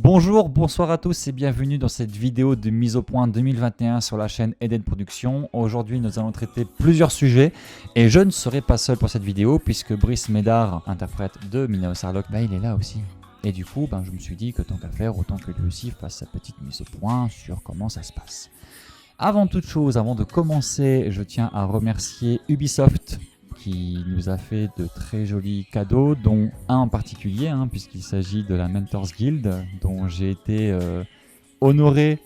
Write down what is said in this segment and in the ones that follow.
Bonjour, bonsoir à tous et bienvenue dans cette vidéo de mise au point 2021 sur la chaîne Eden Productions. Aujourd'hui, nous allons traiter plusieurs sujets et je ne serai pas seul pour cette vidéo puisque Brice Médard, interprète de Minao Sarlocke, il est là aussi. Et du coup, je me suis dit que tant qu'à faire, autant que lui aussi fasse sa petite mise au point sur comment ça se passe. Avant toute chose, avant de commencer, je tiens à remercier Ubisoft qui nous a fait de très jolis cadeaux, dont un en particulier, puisqu'il s'agit de la Mentors Guild, dont j'ai été honoré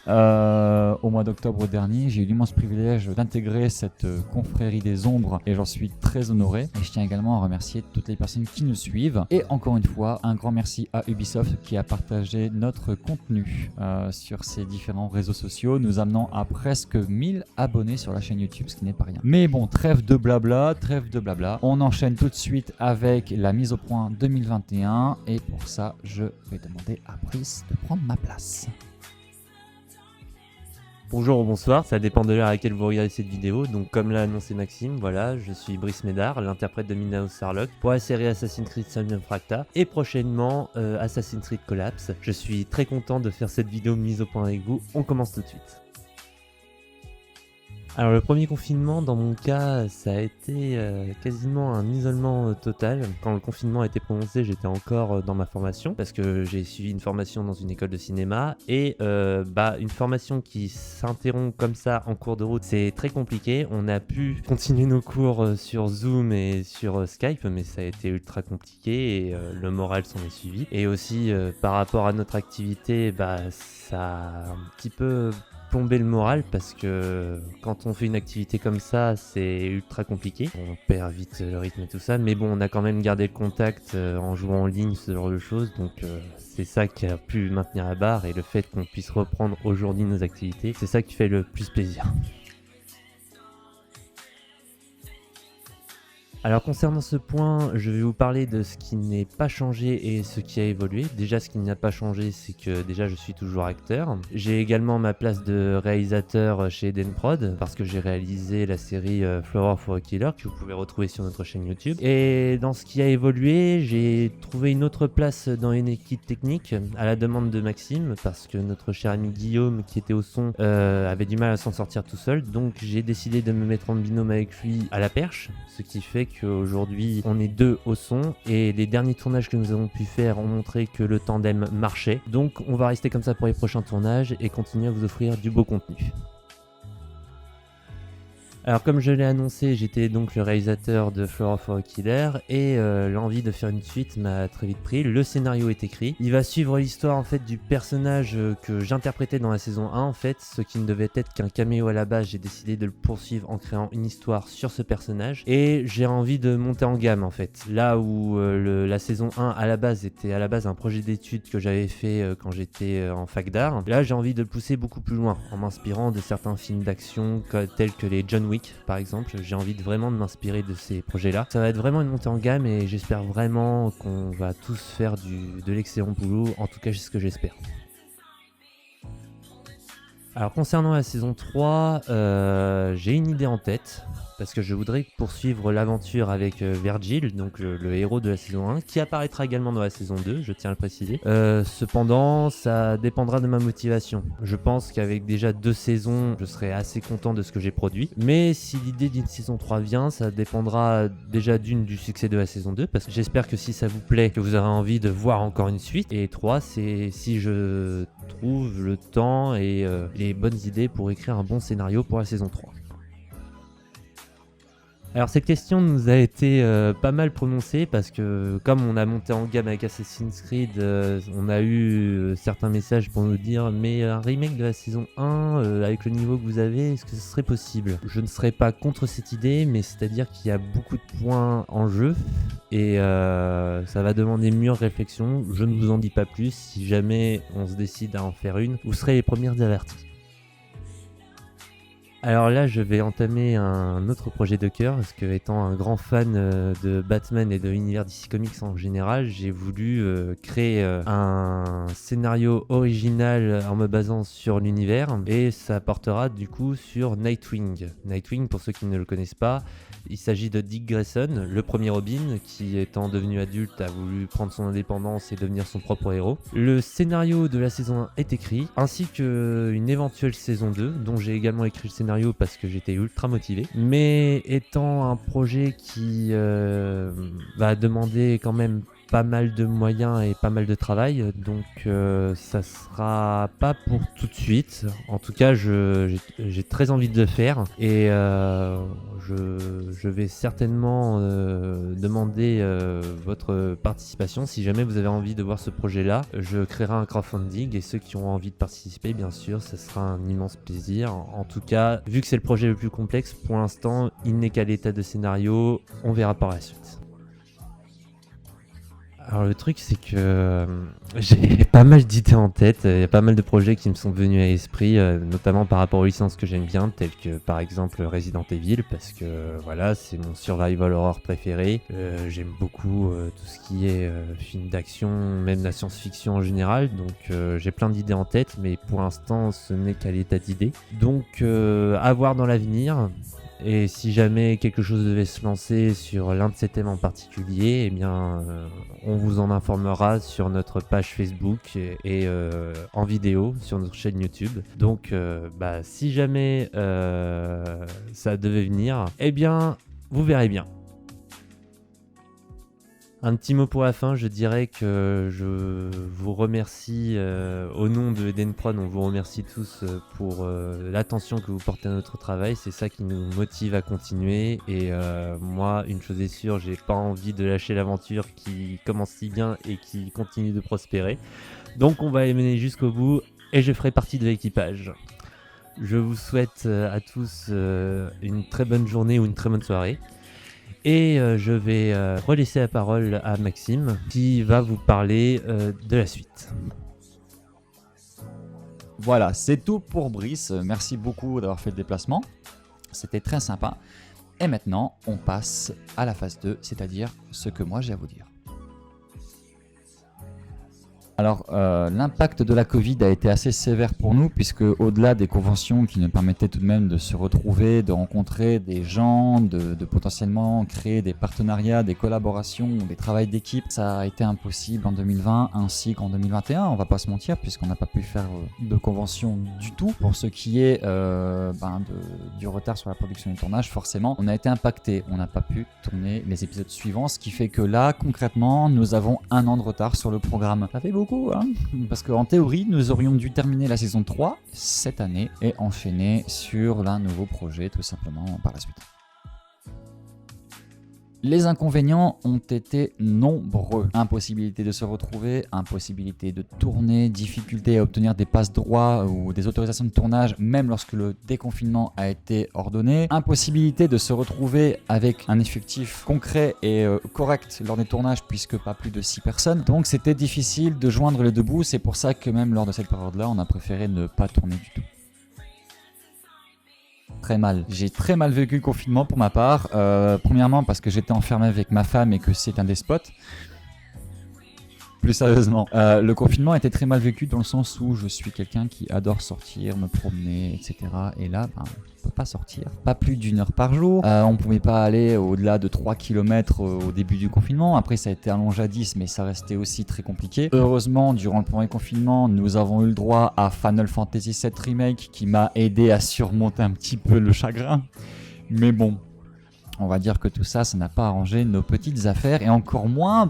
au mois d'octobre dernier. J'ai eu l'immense privilège d'intégrer cette confrérie des ombres et j'en suis très honoré. Et je tiens également à remercier toutes les personnes qui nous suivent. Et encore une fois, un grand merci à Ubisoft qui a partagé notre contenu sur ses différents réseaux sociaux, nous amenant à presque 1000 abonnés sur la chaîne YouTube, ce qui n'est pas rien. Mais bon, trêve de blabla. On enchaîne tout de suite avec la mise au point 2021. Et pour ça, je vais demander à Brice de prendre ma place. Bonjour ou bonsoir, ça dépend de l'heure à laquelle vous regardez cette vidéo. Donc comme l'a annoncé Maxime, voilà, je suis Brice Médard, l'interprète de Minao Sarlocke pour la série Assassin's Creed Sonm Fracta et prochainement Assassin's Creed Collapse. Je suis très content de faire cette vidéo mise au point avec vous, on commence tout de suite. Alors le premier confinement, dans mon cas, ça a été quasiment un isolement total. Quand le confinement a été prononcé, j'étais encore dans ma formation parce que j'ai suivi une formation dans une école de cinéma et une formation qui s'interrompt comme ça en cours de route, c'est très compliqué. On a pu continuer nos cours sur Zoom et sur Skype, mais ça a été ultra compliqué et le moral s'en est suivi. Et aussi par rapport à notre activité, ça a un petit peu plomber le moral parce que quand on fait une activité comme ça, c'est ultra compliqué. On perd vite le rythme et tout ça, mais bon, on a quand même gardé le contact en jouant en ligne, ce genre de choses, donc c'est ça qui a pu maintenir la barre et le fait qu'on puisse reprendre aujourd'hui nos activités, c'est ça qui fait le plus plaisir. Alors concernant ce point, je vais vous parler de ce qui n'est pas changé et ce qui a évolué. Déjà, ce qui n'a pas changé, c'est que déjà je suis toujours acteur. J'ai également ma place de réalisateur chez Eden Prod parce que j'ai réalisé la série Flower for a Killer que vous pouvez retrouver sur notre chaîne YouTube. Et dans ce qui a évolué, j'ai trouvé une autre place dans une équipe technique à la demande de Maxime parce que notre cher ami Guillaume qui était au son avait du mal à s'en sortir tout seul. Donc j'ai décidé de me mettre en binôme avec lui à la perche, ce qui fait qu'aujourd'hui on est deux au son et les derniers tournages que nous avons pu faire ont montré que le tandem marchait. Donc on va rester comme ça pour les prochains tournages et continuer à vous offrir du beau contenu. Alors comme je l'ai annoncé, j'étais donc le réalisateur de Flower for a Killer et l'envie de faire une suite m'a très vite pris. Le scénario est écrit. Il va suivre l'histoire en fait du personnage que j'interprétais dans la saison 1 en fait, ce qui ne devait être qu'un caméo à la base. J'ai décidé de le poursuivre en créant une histoire sur ce personnage et j'ai envie de monter en gamme en fait. Là où la saison 1 à la base était un projet d'études que j'avais fait quand j'étais en fac d'art, là j'ai envie de le pousser beaucoup plus loin en m'inspirant de certains films d'action tels que les John Wick par exemple. J'ai envie vraiment de m'inspirer de ces projets-là. Ça va être vraiment une montée en gamme et j'espère vraiment qu'on va tous faire de l'excellent boulot. En tout cas, c'est ce que j'espère. Alors concernant la saison 3, j'ai une idée en tête parce que je voudrais poursuivre l'aventure avec Virgil, donc le héros de la saison 1, qui apparaîtra également dans la saison 2, je tiens à le préciser. Cependant, ça dépendra de ma motivation. Je pense qu'avec déjà 2 saisons, je serai assez content de ce que j'ai produit. Mais si l'idée d'une saison 3 vient, ça dépendra déjà du succès de la saison 2, parce que j'espère que si ça vous plaît, que vous aurez envie de voir encore une suite. Et 3, c'est si je trouve le temps et les bonnes idées pour écrire un bon scénario pour la saison 3. Alors cette question nous a été pas mal prononcée parce que comme on a monté en gamme avec Assassin's Creed, on a eu certains messages pour nous dire mais un remake de la saison 1 avec le niveau que vous avez, est-ce que ce serait possible ? Je ne serais pas contre cette idée, mais c'est-à-dire qu'il y a beaucoup de points en jeu et ça va demander mûre réflexion. Je ne vous en dis pas plus, si jamais on se décide à en faire une, vous serez les premières averties. Alors là, je vais entamer un autre projet de cœur, parce que étant un grand fan de Batman et de l'univers DC Comics en général, j'ai voulu créer un scénario original en me basant sur l'univers, et ça portera du coup sur Nightwing. Nightwing, pour ceux qui ne le connaissent pas, il s'agit de Dick Grayson, le premier Robin, qui étant devenu adulte a voulu prendre son indépendance et devenir son propre héros. Le scénario de la saison 1 est écrit, ainsi qu'une éventuelle saison 2, dont j'ai également écrit le scénario parce que j'étais ultra motivé. Mais étant un projet qui va demander quand même pas mal de moyens et pas mal de travail, donc ça sera pas pour tout de suite. En tout cas, j'ai très envie de le faire, et je vais certainement demander votre participation. Si jamais vous avez envie de voir ce projet-là, je créerai un crowdfunding, et ceux qui ont envie de participer, bien sûr, ça sera un immense plaisir. En tout cas, vu que c'est le projet le plus complexe, pour l'instant, il n'est qu'à l'état de scénario, on verra par la suite. Alors le truc, c'est que j'ai pas mal d'idées en tête, il y a pas mal de projets qui me sont venus à l'esprit, notamment par rapport aux licences que j'aime bien, telles que par exemple Resident Evil, parce que voilà, c'est mon survival horror préféré. J'aime beaucoup tout ce qui est film d'action, même la science-fiction en général, donc j'ai plein d'idées en tête, mais pour l'instant ce n'est qu'à l'état d'idées. Donc à voir dans l'avenir. Et si jamais quelque chose devait se lancer sur l'un de ces thèmes en particulier, eh bien, on vous en informera sur notre page Facebook et en vidéo sur notre chaîne YouTube. Donc, si jamais ça devait venir, eh bien, vous verrez bien. Un petit mot pour la fin, je dirais que je vous remercie au nom de Eden Prod, on vous remercie tous pour l'attention que vous portez à notre travail, c'est ça qui nous motive à continuer, et moi, une chose est sûre, j'ai pas envie de lâcher l'aventure qui commence si bien et qui continue de prospérer, donc on va les mener jusqu'au bout et je ferai partie de l'équipage. Je vous souhaite à tous une très bonne journée ou une très bonne soirée. Et je vais relaisser la parole à Maxime qui va vous parler de la suite. Voilà, c'est tout pour Brice. Merci beaucoup d'avoir fait le déplacement. C'était très sympa. Et maintenant, on passe à la phase 2, c'est-à-dire ce que moi j'ai à vous dire. Alors, l'impact de la Covid a été assez sévère pour nous, puisque au-delà des conventions qui nous permettaient tout de même de se retrouver, de rencontrer des gens, de potentiellement créer des partenariats, des collaborations, des travails d'équipe, ça a été impossible en 2020 ainsi qu'en 2021, on va pas se mentir, puisqu'on n'a pas pu faire de convention du tout. Pour ce qui est du retard sur la production du tournage, forcément, on a été impacté, on n'a pas pu tourner les épisodes suivants, ce qui fait que là, concrètement, nous avons 1 an de retard sur le programme. Ça fait beaucoup. Parce qu'en théorie, nous aurions dû terminer la saison 3 cette année et enchaîner sur l'un nouveau projet tout simplement par la suite. Les inconvénients ont été nombreux. Impossibilité de se retrouver, impossibilité de tourner, difficulté à obtenir des passe-droits ou des autorisations de tournage même lorsque le déconfinement a été ordonné, impossibilité de se retrouver avec un effectif concret et correct lors des tournages puisque pas plus de 6 personnes. Donc c'était difficile de joindre les deux bouts, c'est pour ça que même lors de cette période-là, on a préféré ne pas tourner du tout. Très mal. J'ai très mal vécu le confinement pour ma part. Premièrement parce que j'étais enfermé avec ma femme et que c'est un despote. Plus sérieusement, le confinement était très mal vécu dans le sens où je suis quelqu'un qui adore sortir, me promener, etc. Et là, on ne peut pas sortir. Pas plus d'1 heure par jour. On ne pouvait pas aller au-delà de 3 km au début du confinement. Après, ça a été allongé à 10, mais ça restait aussi très compliqué. Heureusement, durant le premier confinement, nous avons eu le droit à Final Fantasy VII Remake qui m'a aidé à surmonter un petit peu le chagrin. Mais bon, on va dire que tout ça, ça n'a pas arrangé nos petites affaires et encore moins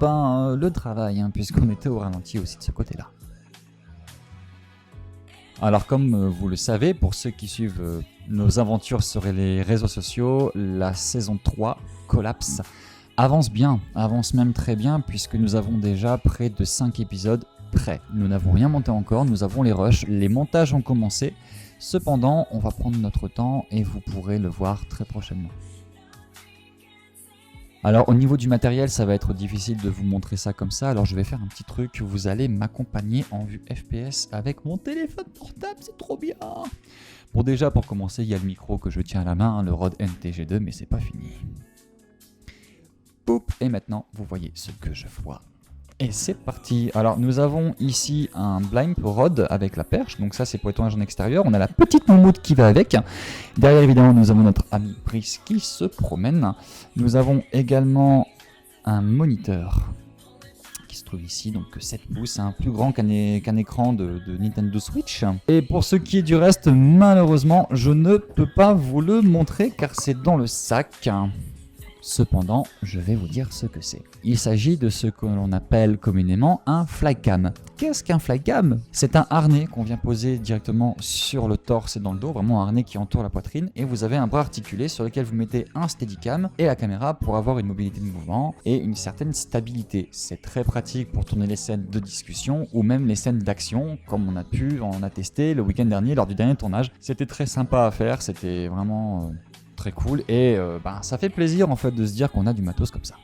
le travail, puisqu'on était au ralenti aussi de ce côté-là. Alors comme vous le savez, pour ceux qui suivent nos aventures sur les réseaux sociaux, la saison 3, Collapse, avance bien, avance même très bien, puisque nous avons déjà près de 5 épisodes prêts. Nous n'avons rien monté encore, nous avons les rushs, les montages ont commencé, cependant on va prendre notre temps et vous pourrez le voir très prochainement. Alors au niveau du matériel, ça va être difficile de vous montrer ça comme ça, alors je vais faire un petit truc, vous allez m'accompagner en vue FPS avec mon téléphone portable, c'est trop bien. Bon, déjà, pour commencer, il y a le micro que je tiens à la main, le Rode NTG2, mais c'est pas fini. Poup, et maintenant, vous voyez ce que je vois. Et c'est parti. Alors, nous avons ici un blind Rode avec la perche. Donc ça, c'est pour le tournage en extérieur. On a la petite moumoute qui va avec. Derrière, évidemment, nous avons notre ami Brice qui se promène. Nous avons également un moniteur qui se trouve ici, donc 7 pouces, un plus grand qu'un écran de Nintendo Switch. Et pour ce qui est du reste, malheureusement, je ne peux pas vous le montrer car c'est dans le sac. Cependant, je vais vous dire ce que c'est. Il s'agit de ce que l'on appelle communément un flycam. Qu'est-ce qu'un flycam? C'est un harnais qu'on vient poser directement sur le torse et dans le dos, vraiment un harnais qui entoure la poitrine, et vous avez un bras articulé sur lequel vous mettez un steadicam et la caméra pour avoir une mobilité de mouvement et une certaine stabilité. C'est très pratique pour tourner les scènes de discussion ou même les scènes d'action, comme on a pu en attester le week-end dernier lors du dernier tournage. C'était très sympa à faire, c'était vraiment... très cool et ça fait plaisir en fait de se dire qu'on a du matos comme ça.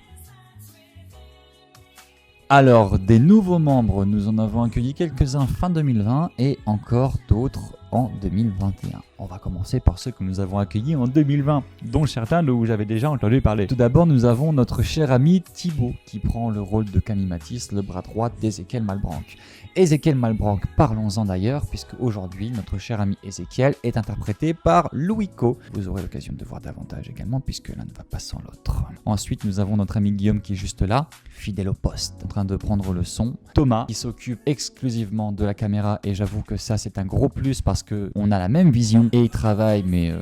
Alors, des nouveaux membres, nous en avons accueilli quelques-uns fin 2020 et encore d'autres en 2021. On va commencer par ceux que nous avons accueillis en 2020, dont certains dont j'avais déjà entendu parler. Tout d'abord, nous avons notre cher ami Thibaut, qui prend le rôle de Camille Mathis, le bras droit d'Ézéchiel Malbranck. Ézéchiel Malbranck, parlons-en d'ailleurs, puisque aujourd'hui, notre cher ami Ézéchiel est interprété par Louis Co. Vous aurez l'occasion de voir davantage également, puisque l'un ne va pas sans l'autre. Ensuite, nous avons notre ami Guillaume qui est juste là, fidèle au poste, en train de prendre le son. Thomas, qui s'occupe exclusivement de la caméra, et j'avoue que ça, c'est un gros plus parce qu'on a la même vision et il travaille, mais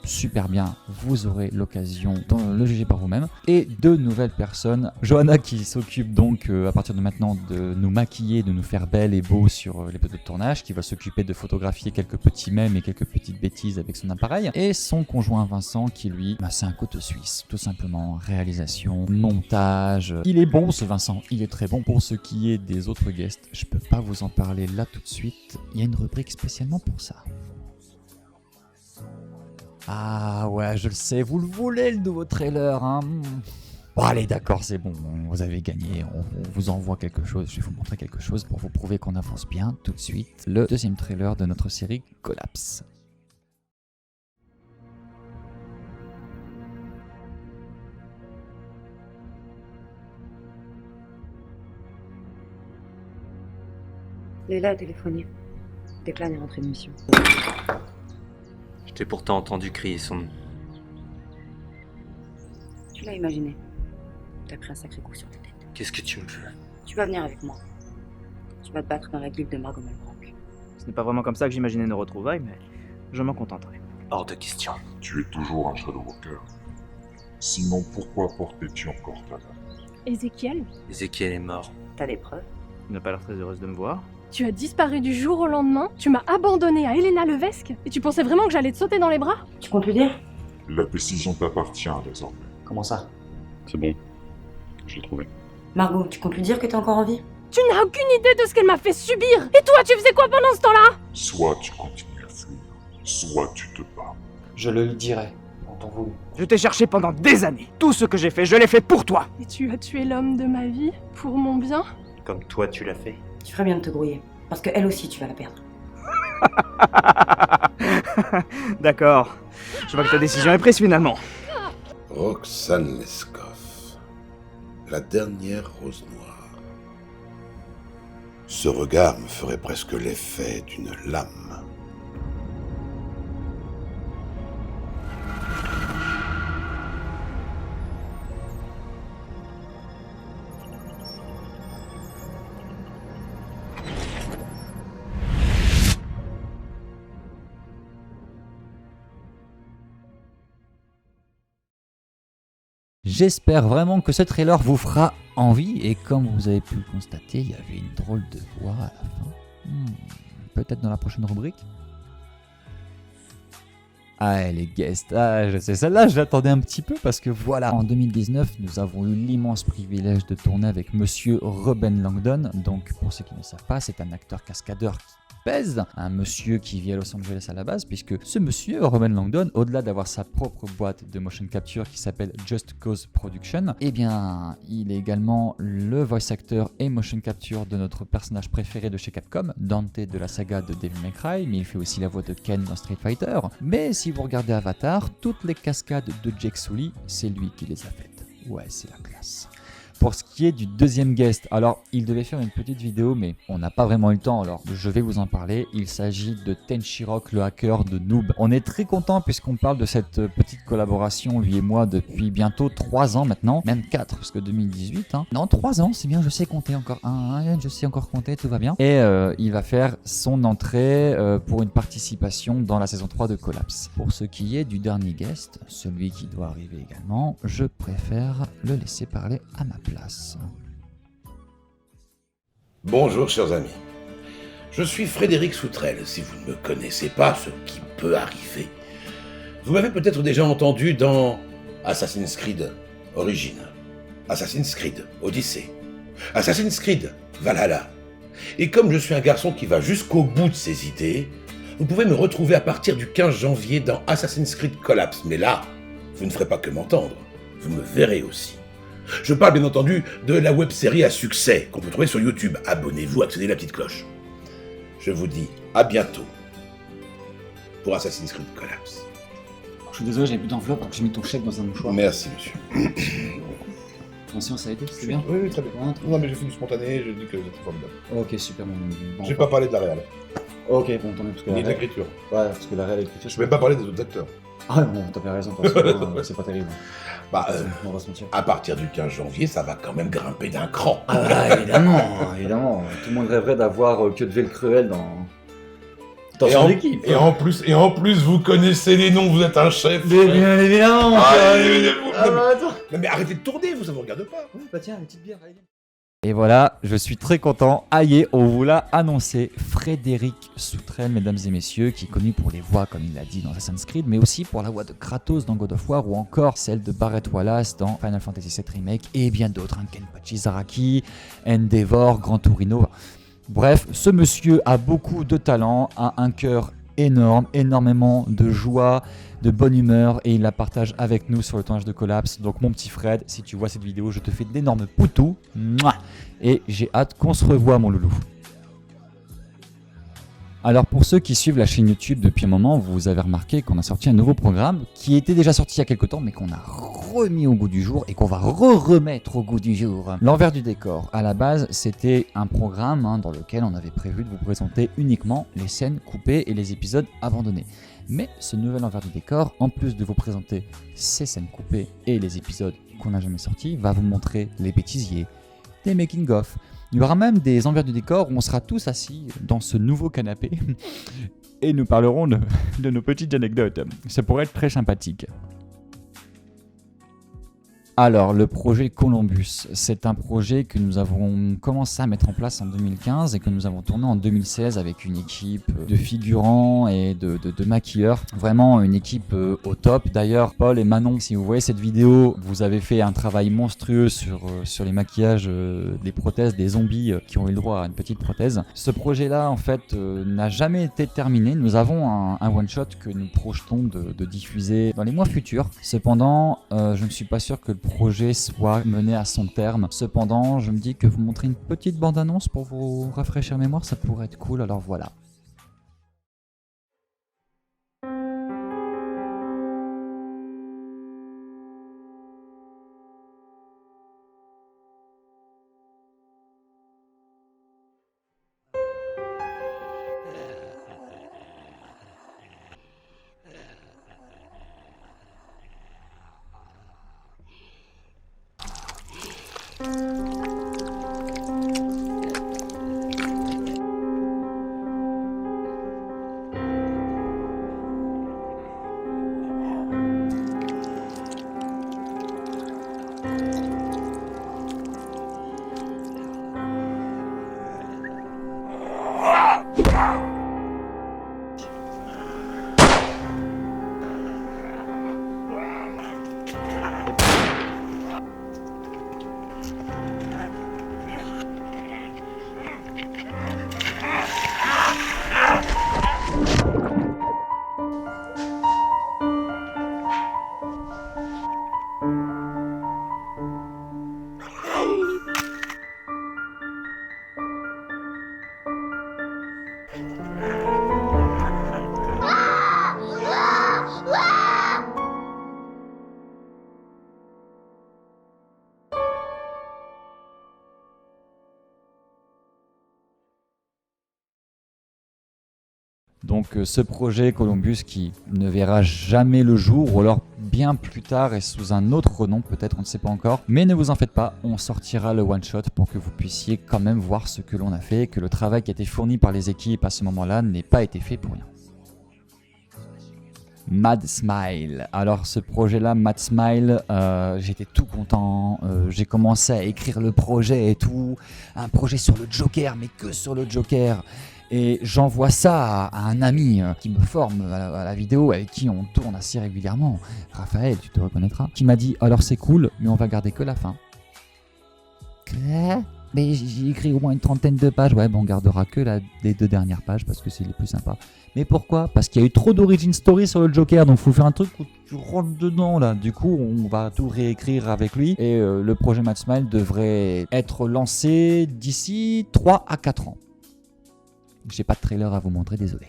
super bien. Vous aurez l'occasion de le juger par vous-même. Et 2 nouvelles personnes. Johanna qui s'occupe donc à partir de maintenant de nous maquiller, de nous faire belle et beau sur les plateaux de tournage, qui va s'occuper de photographier quelques petits mèmes et quelques petites bêtises avec son appareil. Et son conjoint Vincent qui lui, c'est un couteau suisse. Tout simplement, réalisation, montage. Il est bon ce Vincent, il est très bon. Pour ce qui est des autres guests, je peux pas vous en parler là tout de suite. Il y a une rubrique spécialement pour ça. Ah ouais, je le sais, vous le voulez le nouveau trailer, hein. Bon allez, d'accord, c'est bon, vous avez gagné, on vous envoie quelque chose, je vais vous montrer quelque chose pour vous prouver qu'on avance bien. Tout de suite, le deuxième trailer de notre série Collapse. Léla a téléphoné. Declan est rentré de mission. Je t'ai pourtant entendu crier son nom. Tu l'as imaginé. T'as pris un sacré coup sur ta tête. Qu'est-ce que tu me veux? Tu vas venir avec moi. Tu vas te battre dans la guilde de Margot Malbranck. Ce n'est pas vraiment comme ça que j'imaginais nos retrouvailles, mais je m'en contenterai. Hors de question. Tu es toujours un Shadow Walker. Sinon, pourquoi portais-tu encore ta lame? Ézéchiel, Ézéchiel est mort. T'as des preuves? Tu n'as pas l'air très heureuse de me voir. tu as disparu du jour au lendemain, tu m'as abandonné à Elena Levesque, et tu pensais vraiment que j'allais te sauter dans les bras? Tu comptes lui dire? La décision t'appartient désormais. Comment ça? C'est bon. J'ai trouvé. Margot, tu comptes lui dire que t'es encore en vie? Tu n'as aucune idée de ce qu'elle m'a fait subir! Et toi, tu faisais quoi pendant ce temps-là? Soit tu continues à fuir, soit tu te bats. Je le lui dirai, en temps voulu. Je t'ai cherché pendant des années. Tout ce que j'ai fait, je l'ai fait pour toi. Et tu as tué l'homme de ma vie, pour mon bien? Comme toi tu l'as fait. Tu ferais bien de te grouiller. Parce que elle aussi, tu vas la perdre. D'accord. Je vois que ta décision est prise finalement. Roxane Leskov, la dernière rose noire. Ce regard me ferait presque l'effet d'une lame. J'espère vraiment que ce trailer vous fera envie et comme vous avez pu le constater, il y avait une drôle de voix à la fin. Peut-être dans la prochaine rubrique. Ah, les guests, je sais, celle-là je l'attendais un petit peu parce que voilà, en 2019, nous avons eu l'immense privilège de tourner avec monsieur Ruben Langdon. Donc pour ceux qui ne savent pas, c'est un acteur cascadeur Pez, un monsieur qui vit à Los Angeles à la base, puisque ce monsieur, Roman Langdon, au-delà d'avoir sa propre boîte de motion capture qui s'appelle Just Cause Production, eh bien, il est également le voice actor et motion capture de notre personnage préféré de chez Capcom, Dante de la saga de Devil May Cry, mais il fait aussi la voix de Ken dans Street Fighter. Mais si vous regardez Avatar, toutes les cascades de Jake Sully, c'est lui qui les a faites. Ouais, c'est la classe. Pour ce qui est du deuxième guest, alors il devait faire une petite vidéo mais on n'a pas vraiment eu le temps, alors je vais vous en parler. Il s'agit de Tenshirok, le hacker de Noob. On est très content puisqu'on parle de cette petite collaboration lui et moi depuis bientôt 3 ans maintenant, même 4 parce que 2018 hein. Non 3 ans c'est bien, je sais compter encore, je sais encore compter, tout va bien. Et il va faire son entrée pour une participation dans la saison 3 de Collapse. Pour ce qui est du dernier guest, celui qui doit arriver également, je préfère le laisser parler à ma place. Bonjour, chers amis. Je suis Frédéric Soutrel. Si vous ne me connaissez pas, ce qui peut arriver, vous m'avez peut-être déjà entendu dans Assassin's Creed Origins, Assassin's Creed Odyssey, Assassin's Creed Valhalla. Et comme je suis un garçon qui va jusqu'au bout de ses idées, vous pouvez me retrouver à partir du 15 janvier dans Assassin's Creed Collapse. Mais là, vous ne ferez pas que m'entendre, vous me verrez aussi. Je parle bien entendu de la web-série à succès qu'on peut trouver sur YouTube. Abonnez-vous, actionnez la petite cloche. Je vous dis à bientôt pour Assassin's Creed Collapse. Je suis désolé, j'avais plus d'enveloppe donc j'ai mis ton chèque dans un mouchoir. Merci, monsieur. Attention, ça a été, c'est bien. Oui, très bien. Non, mais j'ai fait du spontané, je dis que c'était formidable. Ok, super. J'ai pas parlé de la réelle, Ok, bon, tant mieux parce que ni de l'écriture. Ouais, parce que la réelle écriture. Je vais même pas parler des autres acteurs. Ah bon, t'as bien raison, parce que c'est pas terrible. Bah, on va se mentir. à partir du 15 janvier, ça va quand même grimper d'un cran. Ah, évidemment. Tout le monde rêverait d'avoir que de le Cruel dans son équipe. Et en plus, vous connaissez les noms, vous êtes un chef. Mais bien évidemment. Attends. Non, mais arrêtez de tourner, vous, ça vous regarde pas. Bah tiens, une petite bière, allez. Et voilà, je suis très content. Aïe, on vous l'a annoncé. Frédéric Soutrel, mesdames et messieurs, qui est connu pour les voix, comme il l'a dit, dans Assassin's Creed, mais aussi pour la voix de Kratos dans God of War, ou encore celle de Barrett Wallace dans Final Fantasy VII Remake, et bien d'autres, Kenpachi Zaraki, Endeavor, Gran Turino. Bref, ce monsieur a beaucoup de talent, a un cœur énorme, énormément de joie, de bonne humeur, et il la partage avec nous sur le tournage de Collapse. Donc mon petit Fred, si tu vois cette vidéo, je te fais d'énormes poutous. Mouah, et j'ai hâte qu'on se revoie, mon loulou. Alors pour ceux qui suivent la chaîne YouTube depuis un moment, vous avez remarqué qu'on a sorti un nouveau programme qui était déjà sorti il y a quelques temps mais qu'on a remis au goût du jour et qu'on va remettre au goût du jour. L'envers du décor, à la base c'était un programme dans lequel on avait prévu de vous présenter uniquement les scènes coupées et les épisodes abandonnés. Mais ce nouvel envers du décor, en plus de vous présenter ces scènes coupées et les épisodes qu'on n'a jamais sortis, va vous montrer les bêtisiers, des making-of. Il y aura même des envers du décor où on sera tous assis dans ce nouveau canapé et nous parlerons de nos petites anecdotes. Ça pourrait être très sympathique. Alors, le projet Columbus, c'est un projet que nous avons commencé à mettre en place en 2015 et que nous avons tourné en 2016 avec une équipe de figurants et de maquilleurs. Vraiment une équipe au top. D'ailleurs, Paul et Manon, si vous voyez cette vidéo, vous avez fait un travail monstrueux sur les maquillages des prothèses, des zombies qui ont eu le droit à une petite prothèse. Ce projet-là, en fait, n'a jamais été terminé. Nous avons un one-shot que nous projetons de diffuser dans les mois futurs. Cependant, je ne suis pas sûr que le projet soit mené à son terme. Cependant, je me dis que vous montrer une petite bande-annonce pour vous rafraîchir la mémoire, ça pourrait être cool, alors voilà. Donc ce projet Columbus qui ne verra jamais le jour, ou alors bien plus tard et sous un autre nom peut-être, on ne sait pas encore. Mais ne vous en faites pas, on sortira le one-shot pour que vous puissiez quand même voir ce que l'on a fait, que le travail qui a été fourni par les équipes à ce moment-là n'ait pas été fait pour rien. Mad Smile. Alors ce projet-là, Mad Smile, j'étais tout content. J'ai commencé à écrire le projet et tout. Un projet sur le Joker, mais que sur le Joker. Et j'envoie ça à un ami qui me forme à la vidéo, avec qui on tourne assez régulièrement. Raphaël, tu te reconnaîtras. Qui m'a dit, alors c'est cool, mais on va garder que la fin. Quoi ? Mais j'ai écrit au moins une trentaine de pages. Ouais, bon, on gardera que les 2 dernières pages parce que c'est les plus sympas. Mais pourquoi ? Parce qu'il y a eu trop d'origin story sur le Joker, donc faut faire un truc où tu rentres dedans là. Du coup, on va tout réécrire avec lui. Et le projet Mad Smile devrait être lancé d'ici 3 à 4 ans. J'ai pas de trailer à vous montrer, désolé.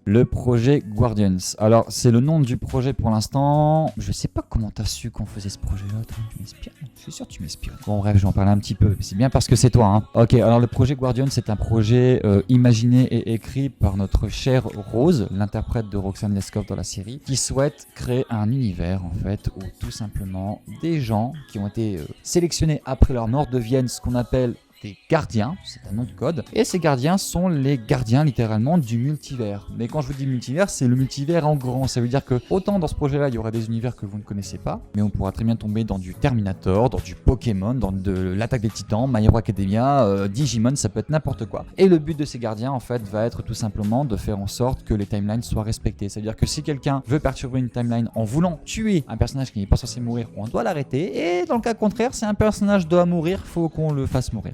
Le projet Guardians. Alors, c'est le nom du projet pour l'instant. Je sais pas comment t'as su qu'on faisait ce projet-là. Toi, tu m'espionnes. Je suis sûr que tu m'espionnes. Bon, bref, j'en parle un petit peu. C'est bien parce que c'est toi. Hein. Ok, alors le projet Guardians, c'est un projet imaginé et écrit par notre chère Rose, l'interprète de Roxanne Lescaut dans la série, qui souhaite créer un univers, en fait, où tout simplement des gens qui ont été sélectionnés après leur mort deviennent ce qu'on appelle des gardiens, c'est un nom de code, et ces gardiens sont les gardiens littéralement du multivers. Mais quand je vous dis multivers, c'est le multivers en grand, ça veut dire que autant dans ce projet-là, il y aura des univers que vous ne connaissez pas, mais on pourra très bien tomber dans du Terminator, dans du Pokémon, dans de l'Attaque des Titans, My Hero Academia, Digimon, ça peut être n'importe quoi. Et le but de ces gardiens, en fait, va être tout simplement de faire en sorte que les timelines soient respectées. C'est-à-dire que si quelqu'un veut perturber une timeline en voulant tuer un personnage qui n'est pas censé mourir, on doit l'arrêter, et dans le cas contraire, si un personnage doit mourir, faut qu'on le fasse mourir.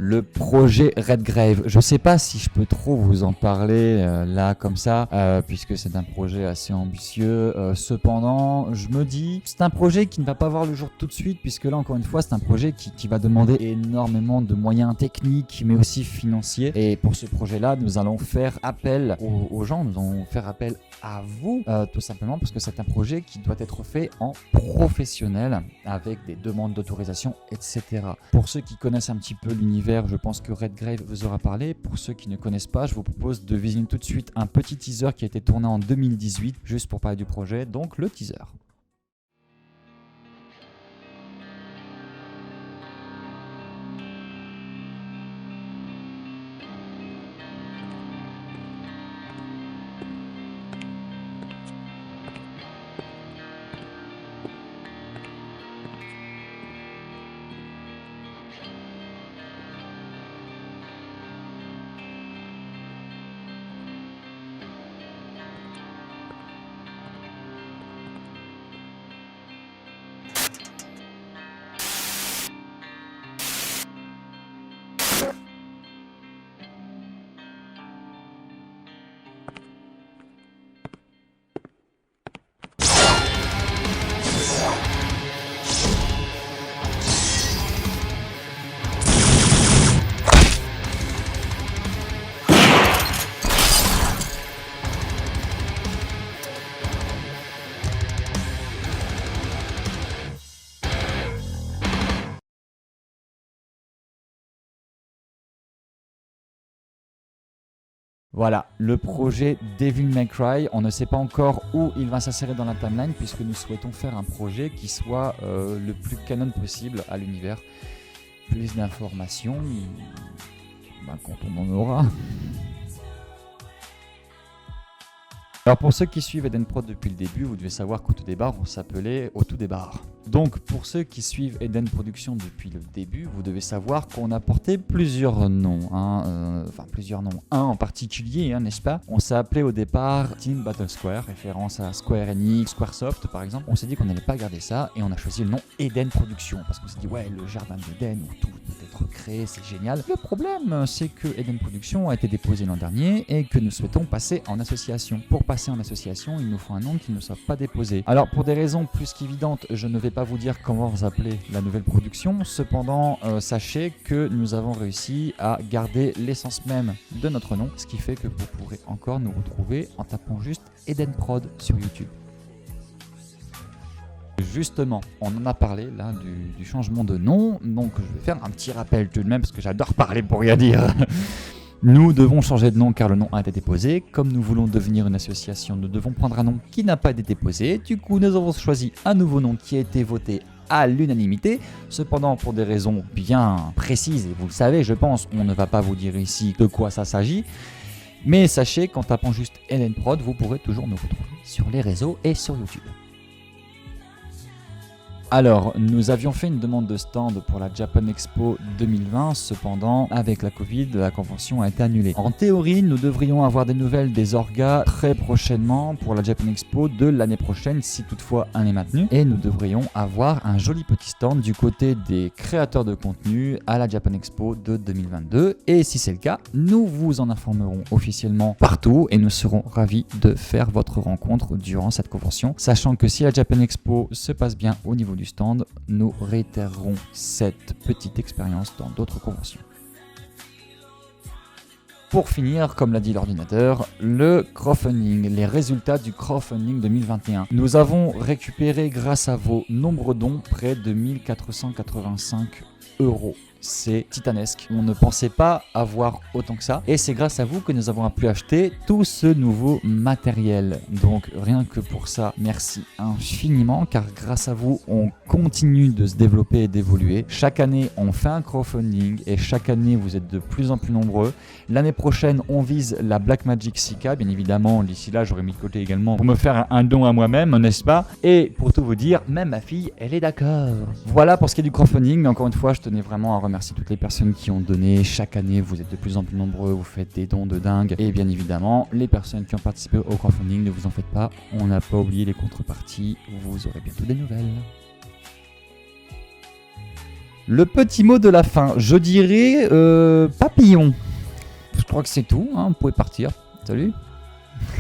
Le projet Redgrave, je sais pas si je peux trop vous en parler là comme ça, puisque c'est un projet assez ambitieux. Cependant, je me dis, c'est un projet qui ne va pas voir le jour tout de suite, puisque là encore une fois, c'est un projet qui va demander énormément de moyens techniques, mais aussi financiers. Et pour ce projet-là, nous allons faire appel aux gens, nous allons faire appel à vous, tout simplement, parce que c'est un projet qui doit être fait en professionnel, avec des demandes d'autorisation, etc. Pour ceux qui connaissent un petit peu l'univers, je pense que Redgrave vous aura parlé. Pour ceux qui ne connaissent pas, je vous propose de visionner tout de suite un petit teaser qui a été tourné en 2018, juste pour parler du projet, donc le teaser. Voilà, le projet Devil May Cry, on ne sait pas encore où il va s'insérer dans la timeline puisque nous souhaitons faire un projet qui soit le plus canon possible à l'univers. Plus d'informations, quand on en aura. Alors pour ceux qui suivent Eden Prod depuis le début, vous devez savoir qu'au tout départ, on s'appelait Au tout départ. Donc pour ceux qui suivent Eden Production depuis le début, vous devez savoir qu'on a porté plusieurs noms. Plusieurs noms. Un en particulier, n'est-ce pas ? On s'est appelé au départ Team Battle Square, référence à Square Enix, Squaresoft par exemple. On s'est dit qu'on n'allait pas garder ça et on a choisi le nom Eden Production parce qu'on s'est dit ouais, le jardin d'Eden où tout peut être créé, c'est génial. Le problème, c'est que Eden Production a été déposé l'an dernier et que nous souhaitons passer en association. Pour passer en association, il nous faut un nom qui ne soit pas déposé. Alors pour des raisons plus qu'évidentes, je ne vais pas vous dire comment vous appelez la nouvelle production. Cependant, sachez que nous avons réussi à garder l'essence même de notre nom, ce qui fait que vous pourrez encore nous retrouver en tapant juste Eden Prod sur YouTube. Justement, on en a parlé là du changement de nom, donc je vais faire un petit rappel tout de même parce que j'adore parler pour rien dire. Nous devons changer de nom car le nom a été déposé. Comme nous voulons devenir une association, nous devons prendre un nom qui n'a pas été déposé. Du coup, nous avons choisi un nouveau nom qui a été voté à l'unanimité. Cependant, pour des raisons bien précises, et vous le savez, je pense, on ne va pas vous dire ici de quoi ça s'agit. Mais sachez qu'en tapant juste Eden Prod, vous pourrez toujours nous retrouver sur les réseaux et sur YouTube. Alors, nous avions fait une demande de stand pour la Japan Expo 2020, cependant, avec la Covid, la convention a été annulée. En théorie, nous devrions avoir des nouvelles des orgas très prochainement pour la Japan Expo de l'année prochaine, si toutefois un est maintenu. Et nous devrions avoir un joli petit stand du côté des créateurs de contenu à la Japan Expo de 2022. Et si c'est le cas, nous vous en informerons officiellement partout et nous serons ravis de faire votre rencontre durant cette convention. Sachant que si la Japan Expo se passe bien au niveau du stand, nous réitérerons cette petite expérience dans d'autres conventions. Pour finir, comme l'a dit l'ordinateur, le crowdfunding, les résultats du crowdfunding 2021. Nous avons récupéré grâce à vos nombreux dons près de 1485 €. C'est titanesque. On ne pensait pas avoir autant que ça. Et c'est grâce à vous que nous avons pu acheter tout ce nouveau matériel. Donc rien que pour ça, merci infiniment. Car grâce à vous, on continue de se développer et d'évoluer. Chaque année, on fait un crowdfunding. Et chaque année, vous êtes de plus en plus nombreux. L'année prochaine, on vise la Blackmagic Sika. Bien évidemment, d'ici là, j'aurais mis de côté également pour me faire un don à moi-même, n'est-ce pas? Et pour tout vous dire, même ma fille, elle est d'accord. Voilà pour ce qui est du crowdfunding. Mais encore une fois, je tenais vraiment à remercier toutes les personnes qui ont donné. Chaque année, vous êtes de plus en plus nombreux, vous faites des dons de dingue. Et bien évidemment, les personnes qui ont participé au crowdfunding, ne vous en faites pas, on n'a pas oublié les contreparties, vous aurez bientôt des nouvelles. Le petit mot de la fin, je dirais papillon. Je crois que c'est tout, hein, vous pouvez partir. Salut.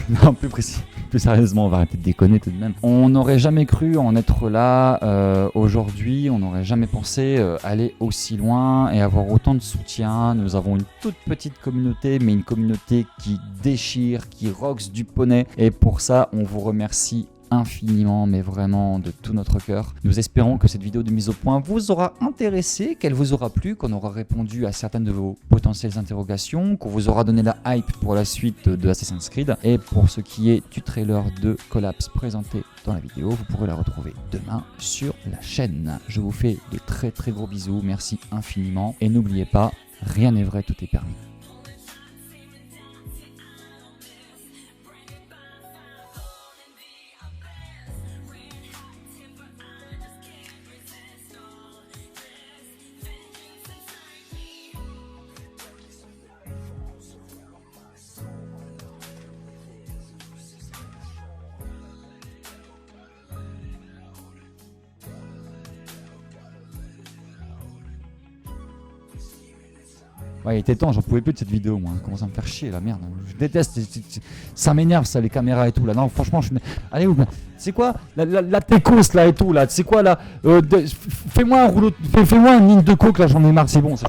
Non, plus précis. Plus sérieusement, on va arrêter de déconner tout de même. On n'aurait jamais cru en être là aujourd'hui, on n'aurait jamais pensé aller aussi loin et avoir autant de soutien. Nous avons une toute petite communauté, mais une communauté qui déchire, qui rocks du poney. Et pour ça, on vous remercie infiniment, mais vraiment de tout notre cœur. Nous espérons que cette vidéo de mise au point vous aura intéressé, qu'elle vous aura plu, qu'on aura répondu à certaines de vos potentielles interrogations, qu'on vous aura donné la hype pour la suite de Assassin's Creed. Et pour ce qui est du trailer de Collapse présenté dans la vidéo, vous pourrez la retrouver demain sur la chaîne. Je vous fais de très très gros bisous, merci infiniment et n'oubliez pas, rien n'est vrai, tout est permis. Ouais, il était temps, j'en pouvais plus de cette vidéo, moi. Commence à me faire chier, la merde. Je déteste, ça m'énerve, ça, les caméras et tout, là. Non, franchement, allez, c'est quoi la técos, là, et tout, là. C'est quoi, là fais-moi un rouleau, fais-moi une ligne de coke, là, j'en ai marre, c'est bon, ça.